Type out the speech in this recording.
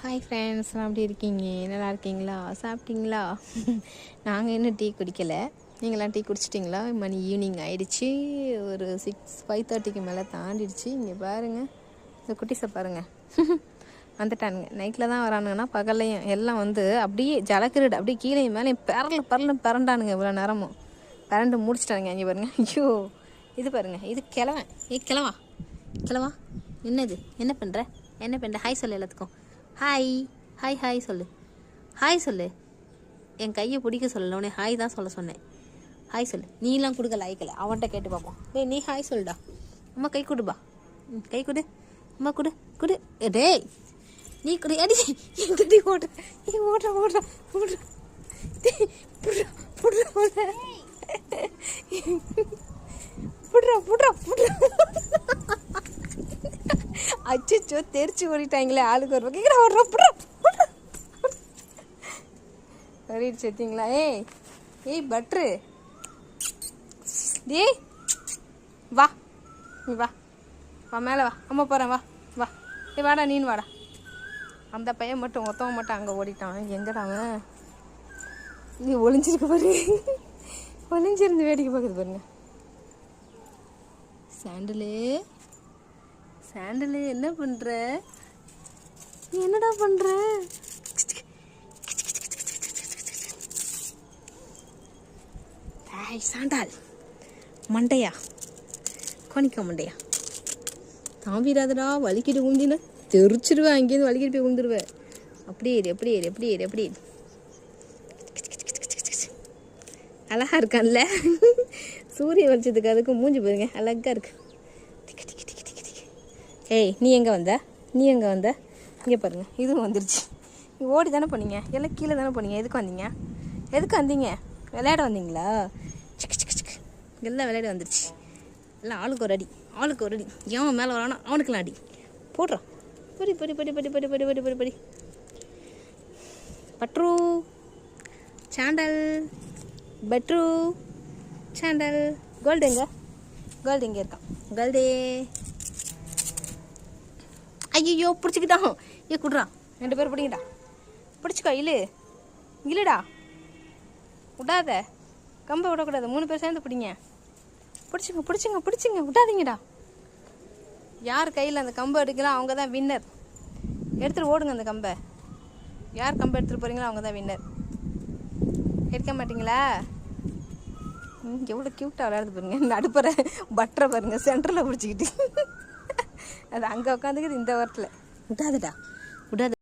Hi friends, எப்படி இருக்கீங்க? நல்லா இருக்கீங்களா? சாப்பிட்டீங்களா? நாங்கள் இன்னும் டீ குடிக்கலை. நீங்களாம் டீ குடிச்சிட்டிங்களா? மணி ஈவினிங் ஆகிடுச்சி. ஒரு 5:30 மேலே தாண்டிடுச்சு. இங்கே பாருங்கள், இந்த குட்டிஸை பாருங்கள். வந்துட்டானுங்க. நைட்டில் தான் வரானுங்கன்னா பகல்லையும் எல்லாம் வந்து அப்படியே ஜலக்கிரீடு அப்படியே கீழே மேலே பரண்டானுங்க. இவ்வளோ நேரமும் பரண்டு முடிச்சிட்டானுங்க. இங்கே பாருங்கள். ஐயோ, இது பாருங்கள், இது கிழவன். கிழவா என்னது? என்ன பண்ணுற? ஹாய் சொல்லு எல்லாத்துக்கும். ஹாய் ஹாய் ஹாய் சொல்லு. ஹாய் சொல்லு. என் கையை பிடிக்க சொல்லல, உடனே ஹாய் தான் சொல்ல சொன்னேன். ஹாய் சொல்லு. நீலாம் கொடுக்க லாய்க்கல, அவன்கிட்ட கேட்டு பார்ப்போம். நீ ஹாய் சொல்லுடா. அம்மா கை கொடுப்பா. கை கொடு. அம்மா கொடு. டேய் நீ கொடு. அடி எங்கிட்ட ஓடுற. நீ ஓடுற. அச்சோ, தெரிச்சு ஓடிட்டாங்களே. ஆளுக்கு ஒரு பக்கம் ஓடுறா. ஓடிட்டு செத்தீங்களா? ஏய் பட்ரு, டேய் வா, நீ வா மேலே வா. அம்மா போகிறேன், வா. வாடா, நீனு வாடா. அந்த பையன் மட்டும் ஒருத்தவன் மட்டும் அங்கே ஓடிட்டான். எங்கடா அவன்? நீ ஒளிஞ்சிருக்கு பாரு. ஒளிஞ்சிருந்து வேடிக்கை பார்க்குது பாருங்க. சாண்டலு என்ன பண்ற? நீ என்னடா பண்ற? சாண்டால் மண்டையா, கோணிக்க மண்டையா, தாம்பிடாதடா. வலிக்கிட்டு குந்தின தெரிச்சிருவேன். அங்கேருந்து வலிக்கிட்டு போய் குந்துருவேன். அப்படியே ஏறு. அழகா இருக்கான்ல? சூரிய வெளிச்சத்துக்கு அதுக்கும் மூஞ்சி பாருங்க, அழகா இருக்கு. ஏய், நீ எங்கே வந்த? இங்கே பாருங்க, இதுவும் வந்துருச்சு. நீ ஓடி தானே போனீங்க, எல்லாம் கீழே தானே போனீங்க. எதுக்கு வந்தீங்க? விளையாட வந்தீங்களா? எல்லாம் விளையாட வந்துருச்சு. எல்லாம் ஆளுக்கு ஒரு அடி. எவன் மேலே வரானோ அவனுக்குலாம் அடி போடுறான். படி. பட்ரு சாண்டல், பட்ரு சாண்டல். கோல்டு இங்கே இருக்கான். கோல்டே, ஐயோ பிடிச்சிக்கிட்டான். குடுறான். 2 பேர் பிடிங்கடா. பிடிச்சிக்கோ. இல்லடா, விடாத. கம்பை விடக்கூடாது. 3 பேர் சேர்ந்து பிடிங்க. பிடிச்சிங்க. விடாதீங்கடா. யார் கையில் அந்த கம்பை எடுக்கலாம் அவங்க தான் வின்னர். எடுத்துகிட்டு ஓடுங்க அந்த கம்பை. யார் கம்பை எடுத்துகிட்டு போகிறீங்களோ அவங்க தான் வின்னர். எடுக்க மாட்டிங்களா? எவ்வளோ க்யூட்டாக விளையாடுது பாருங்க. நடுப்புற பட்டரை பாருங்க, சென்டரில் பிடிச்சிக்கிட்டு. அது அங்கே உட்காந்துக்கிது, இந்த வாரத்தில். விடாத.